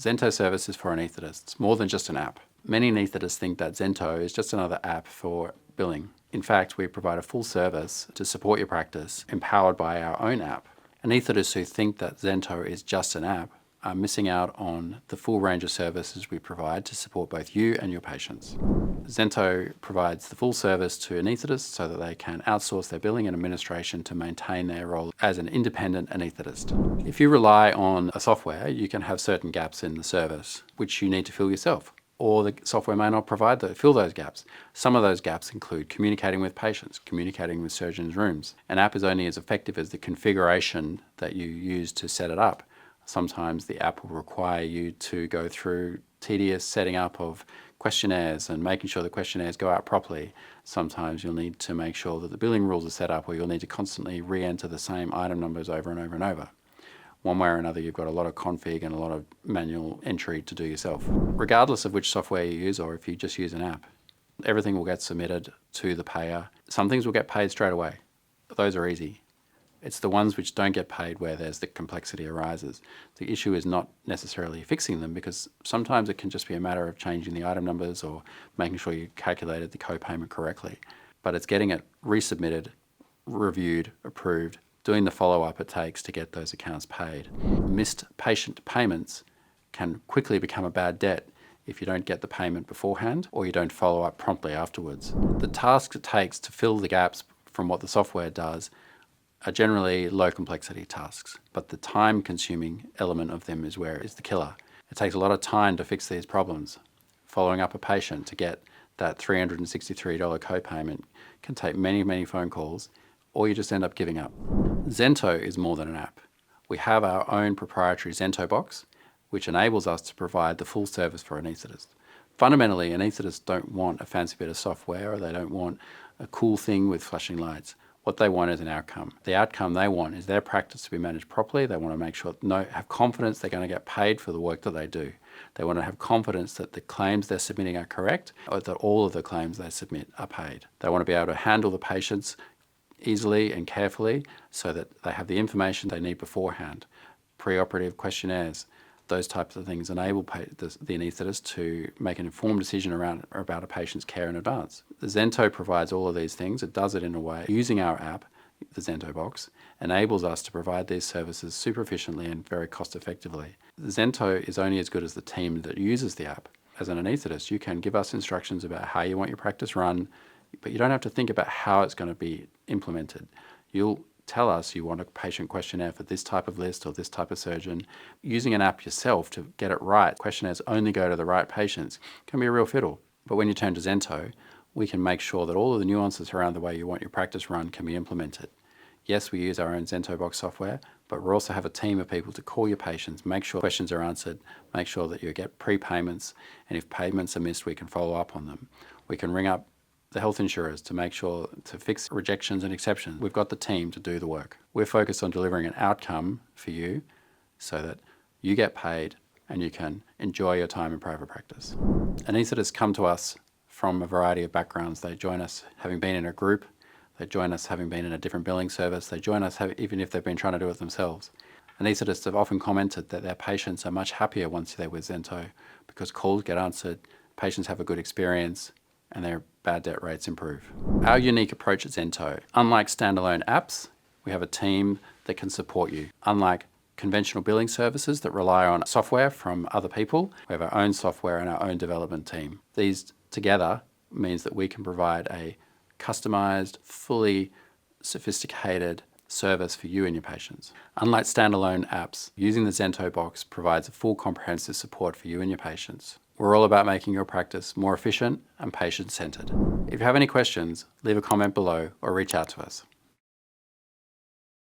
Zento service is for anaesthetists, more than just an app. Many anaesthetists think that Zento is just another app for billing. In fact, we provide a full service to support your practice, empowered by our own app. Anaesthetists who think that Zento is just an app are missing out on the full range of services we provide to support both you and your patients. Zento provides the full service to anaesthetists so that they can outsource their billing and administration to maintain their role as an independent anaesthetist. If you rely on a software, you can have certain gaps in the service, which you need to fill yourself, or the software may not fill those gaps. Some of those gaps include communicating with patients, communicating with surgeons' rooms. An app is only as effective as the configuration that you use to set it up. Sometimes the app will require you to go through tedious setting up of questionnaires and making sure the questionnaires go out properly. Sometimes you'll need to make sure that the billing rules are set up, or you'll need to constantly re-enter the same item numbers over and over and over. One way or another, you've got a lot of config and a lot of manual entry to do yourself. Regardless of which software you use, or if you just use an app, everything will get submitted to the payer. Some things will get paid straight away. Those are easy. It's the ones which don't get paid where there's the complexity arises. The issue is not necessarily fixing them, because sometimes it can just be a matter of changing the item numbers or making sure you calculated the co-payment correctly. But it's getting it resubmitted, reviewed, approved, doing the follow-up it takes to get those accounts paid. Missed patient payments can quickly become a bad debt if you don't get the payment beforehand or you don't follow up promptly afterwards. The tasks it takes to fill the gaps from what the software does are generally low complexity tasks, but the time consuming element of them is where it's the killer. It takes a lot of time to fix these problems. Following up a patient to get that $363 copayment can take many, many phone calls, or you just end up giving up. Zento is more than an app. We have our own proprietary Zentobox, which enables us to provide the full service for anaesthetists. Fundamentally, anaesthetists don't want a fancy bit of software, or they don't want a cool thing with flashing lights. What they want is an outcome. The outcome they want is their practice to be managed properly. They want to make sure, have confidence they're going to get paid for the work that they do. They want to have confidence that the claims they're submitting are correct, or that all of the claims they submit are paid. They want to be able to handle the patients easily and carefully so that they have the information they need beforehand. Pre-operative questionnaires, those types of things enable the anaesthetist to make an informed decision about a patient's care in advance. The Zento provides all of these things. It does it in a way using our app, the Zentobox, enables us to provide these services super efficiently and very cost effectively. The Zento is only as good as the team that uses the app. As an anaesthetist, you can give us instructions about how you want your practice run, but you don't have to think about how it's going to be implemented. You'll tell us you want a patient questionnaire for this type of list or this type of surgeon. Using an app yourself to get it right, questionnaires only go to the right patients, can be a real fiddle. But when you turn to Zento, we can make sure that all of the nuances around the way you want your practice run can be implemented. Yes, we use our own Zentobox software, but we also have a team of people to call your patients, make sure questions are answered, make sure that you get prepayments, and if payments are missed, we can follow up on them. We can ring up the health insurers to make sure to fix rejections and exceptions. We've got the team to do the work. We're focused on delivering an outcome for you so that you get paid and you can enjoy your time in private practice. Anaesthetists come to us from a variety of backgrounds. They join us having been in a group, they join us having been in a different billing service, they join us even if they've been trying to do it themselves. Anaesthetists have often commented that their patients are much happier once they're with Zento because calls get answered, patients have a good experience, and their bad debt rates improve. Our unique approach at Zento, unlike standalone apps, we have a team that can support you. Unlike conventional billing services that rely on software from other people, we have our own software and our own development team. These together means that we can provide a customized, fully sophisticated service for you and your patients. Unlike standalone apps, using the Zentobox provides a full comprehensive support for you and your patients. We're all about making your practice more efficient and patient-centered. If you have any questions, leave a comment below or reach out to us.